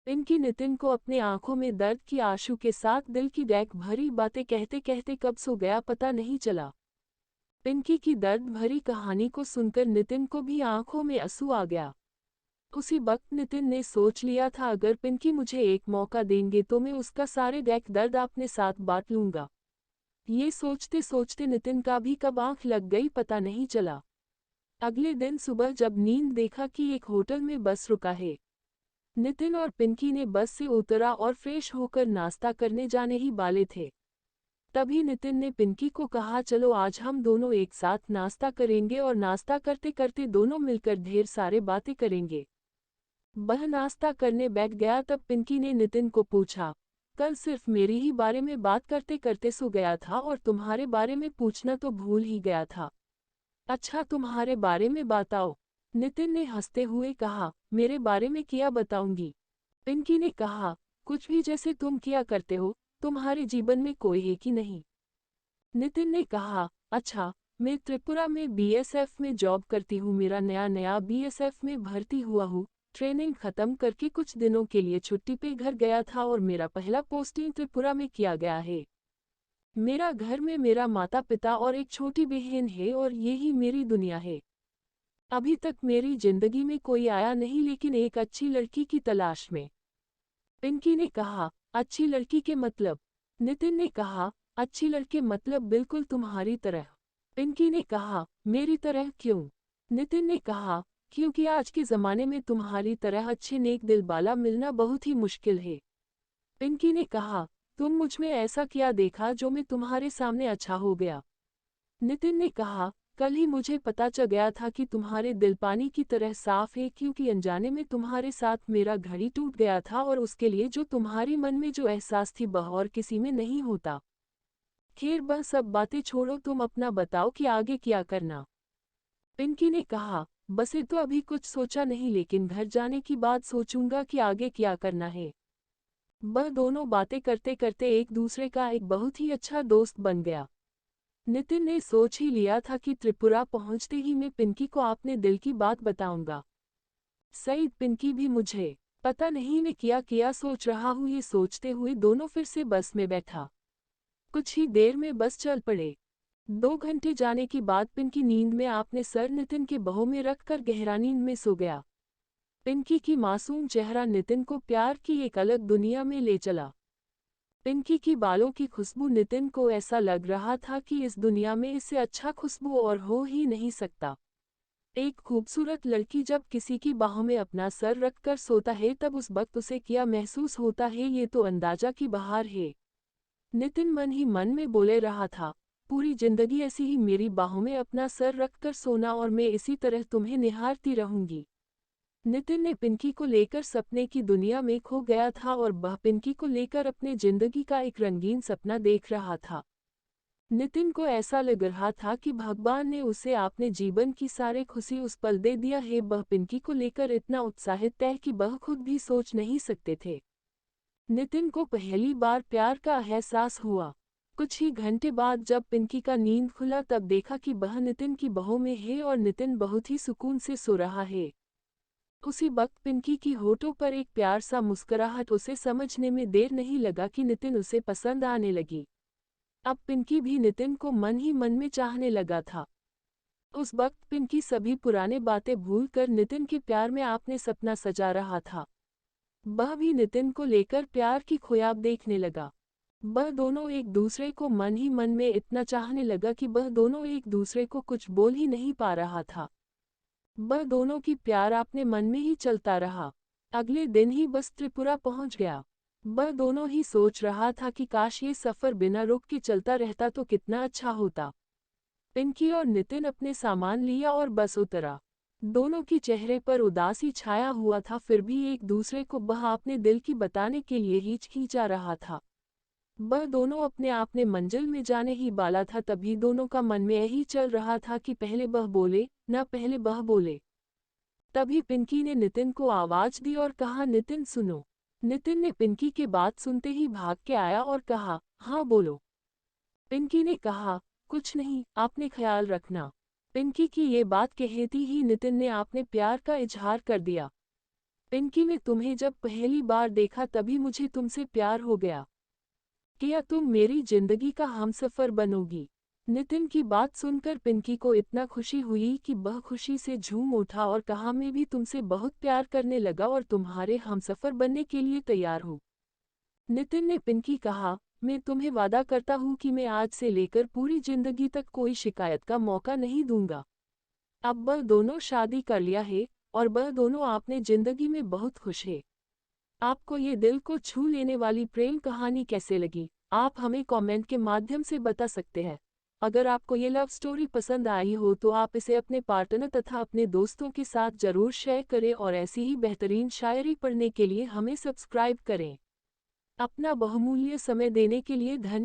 पिंकी नितिन को अपने आंखों में दर्द की आंसू के साथ दिल की गहक भरी बातें कहते कहते कब सो गया पता नहीं चला। पिंकी की दर्द भरी कहानी को सुनकर नितिन को भी आंखों में आंसू आ गया। उसी वक्त नितिन ने सोच लिया था अगर पिंकी मुझे एक मौका देंगे तो मैं उसका सारे गहक दर्द अपने साथ बांट लूंगा। ये सोचते सोचते नितिन का भी कब आंख लग गई पता नहीं चला। अगले दिन सुबह जब नींद देखा कि एक होटल में बस रुका है। नितिन और पिंकी ने बस से उतरा और फ्रेश होकर नाश्ता करने जाने ही वाले थे। तभी नितिन ने पिंकी को कहा चलो आज हम दोनों एक साथ नाश्ता करेंगे और नाश्ता करते करते दोनों मिलकर ढेर सारे बातें करेंगे। वह नाश्ता करने बैठ गया तब पिंकी ने नितिन को पूछा, कल सिर्फ मेरी ही बारे में बात करते करते सो गया था और तुम्हारे बारे में पूछना तो भूल ही गया था। अच्छा तुम्हारे बारे में बताओ। नितिन ने हंसते हुए कहा, मेरे बारे में क्या बताऊंगी। पिंकी ने कहा, कुछ भी जैसे तुम किया करते हो, तुम्हारे जीवन में कोई है कि नहीं। नितिन ने कहा, अच्छा मैं त्रिपुरा में बीएसएफ में जॉब करती हूँ, मेरा नया नया बीएसएफ में भर्ती हुआ हूँ। ट्रेनिंग खत्म करके कुछ दिनों के लिए छुट्टी पे घर गया था और मेरा पहला पोस्टिंग त्रिपुरा में किया गया है। मेरा घर में मेरा माता पिता और एक छोटी बहन है और यही मेरी दुनिया है। अभी तक मेरी जिंदगी में कोई आया नहीं लेकिन एक अच्छी लड़की की तलाश में। पिंकी ने कहा, अच्छी लड़की के मतलब। नितिन ने कहा, अच्छी लड़के मतलब बिल्कुल तुम्हारी तरह। पिंकी ने कहा, मेरी तरह क्यों। नितिन ने कहा, क्योंकि आज के ज़माने में तुम्हारी तरह अच्छे नेक दिल वाला मिलना बहुत ही मुश्किल है। पिंकी ने कहा, तुम मुझ में ऐसा क्या देखा जो मैं तुम्हारे सामने अच्छा हो गया। नितिन ने कहा, कल ही मुझे पता चल गया था कि तुम्हारे दिल पानी की तरह साफ है क्योंकि अनजाने में तुम्हारे साथ मेरा घड़ी टूट गया था और उसके लिए जो तुम्हारी मन में जो एहसास थी वह और किसी में नहीं होता। खैर वह सब बातें छोड़ो, तुम अपना बताओ कि आगे क्या करना। पिंकी ने कहा, बसे तो अभी कुछ सोचा नहीं लेकिन घर जाने की बात सोचूंगा कि आगे क्या करना है। वह दोनों बातें करते करते एक दूसरे का एक बहुत ही अच्छा दोस्त बन गया। नितिन ने सोच ही लिया था कि त्रिपुरा पहुंचते ही मैं पिंकी को अपने दिल की बात बताऊंगा। सईद पिंकी भी मुझे पता नहीं मैं क्या सोच रहा हूँ, ये सोचते हुए दोनों फिर से बस में बैठा। कुछ ही देर में बस चल पड़े। 2 घंटे जाने के बाद पिंकी नींद में आपने सर नितिन के बाहों में रखकर गहरा नींद में सो गया। पिंकी की मासूम चेहरा नितिन को प्यार की एक अलग दुनिया में ले चला। पिंकी की बालों की खुशबू नितिन को ऐसा लग रहा था कि इस दुनिया में इससे अच्छा खुशबू और हो ही नहीं सकता। एक खूबसूरत लड़की जब किसी की बाहों में अपना सर रखकर सोता है तब उस वक्त उसे क्या महसूस होता है ये तो अंदाजा की बाहर है। नितिन मन ही मन में बोले रहा था, पूरी जिंदगी ऐसी ही मेरी बाहों में अपना सर रखकर सोना और मैं इसी तरह तुम्हें निहारती रहूंगी। नितिन ने पिंकी को लेकर सपने की दुनिया में खो गया था और वह पिंकी को लेकर अपने जिंदगी का एक रंगीन सपना देख रहा था। नितिन को ऐसा लग रहा था कि भगवान ने उसे अपने जीवन की सारे खुशी उस पल दे दिया है। वह पिंकी को लेकर इतना उत्साहित है कि वह खुद भी सोच नहीं सकते थे। नितिन को पहली बार प्यार का एहसास हुआ। कुछ ही घंटे बाद जब पिंकी का नींद खुला तब देखा कि वह नितिन की बाहों में है और नितिन बहुत ही सुकून से सो रहा है। उसी वक्त पिंकी की होठों पर एक प्यार सा मुस्कुराहट, उसे समझने में देर नहीं लगा कि नितिन उसे पसंद आने लगी। अब पिंकी भी नितिन को मन ही मन में चाहने लगा था। उस वक्त पिंकी सभी पुराने बातें भूलकर नितिन के प्यार में अपने सपना सजा रहा था। वह भी नितिन को लेकर प्यार की ख्वाब देखने लगा। वह दोनों एक दूसरे को मन ही मन में इतना चाहने लगा कि वह दोनों एक दूसरे को कुछ बोल ही नहीं पा रहा था। वह दोनों की प्यार अपने मन में ही चलता रहा। अगले दिन ही बस त्रिपुरा पहुंच गया। वह दोनों ही सोच रहा था कि काश ये सफर बिना रुक के चलता रहता तो कितना अच्छा होता। पिंकी और नितिन अपने सामान लिया और बस उतरा। दोनों की चेहरे पर उदासी छाया हुआ था, फिर भी एक दूसरे को वह अपने दिल की बताने के लिए हिचकिचा रहा था। वह दोनों अपने मंजिल में जाने ही वाला था, तभी दोनों का मन में यही चल रहा था कि पहले वह बोले न पहले वह बोले। तभी पिंकी ने नितिन को आवाज दी और कहा, नितिन सुनो। नितिन ने पिंकी के बात सुनते ही भाग के आया और कहा, हाँ बोलो। पिंकी ने कहा, कुछ नहीं, आपने ख्याल रखना। पिंकी की ये बात कहती ही नितिन ने अपने प्यार का इजहार कर दिया। पिंकी ने तुम्हें जब पहली बार देखा तभी मुझे तुमसे प्यार हो गया। क्या तुम मेरी जिंदगी का हमसफर बनोगी? नितिन की बात सुनकर पिंकी को इतना खुशी हुई कि वह खुशी से झूम उठा और कहा मैं भी तुमसे बहुत प्यार करने लगा और तुम्हारे हमसफर बनने के लिए तैयार हूँ। नितिन ने पिंकी कहा, मैं तुम्हें वादा करता हूँ कि मैं आज से लेकर पूरी जिंदगी तक कोई शिकायत का मौका नहीं दूंगा। अब वह दोनों शादी कर लिया है और वह दोनों अपने जिंदगी में बहुत खुश है। आपको ये दिल को छू लेने वाली प्रेम कहानी कैसे लगी? आप हमें कमेंट के माध्यम से बता सकते हैं। अगर आपको ये लव स्टोरी पसंद आई हो तो आप इसे अपने पार्टनर तथा अपने दोस्तों के साथ जरूर शेयर करें और ऐसी ही बेहतरीन शायरी पढ़ने के लिए हमें सब्सक्राइब करें। अपना बहुमूल्य समय देने के लिए धन्यवाद।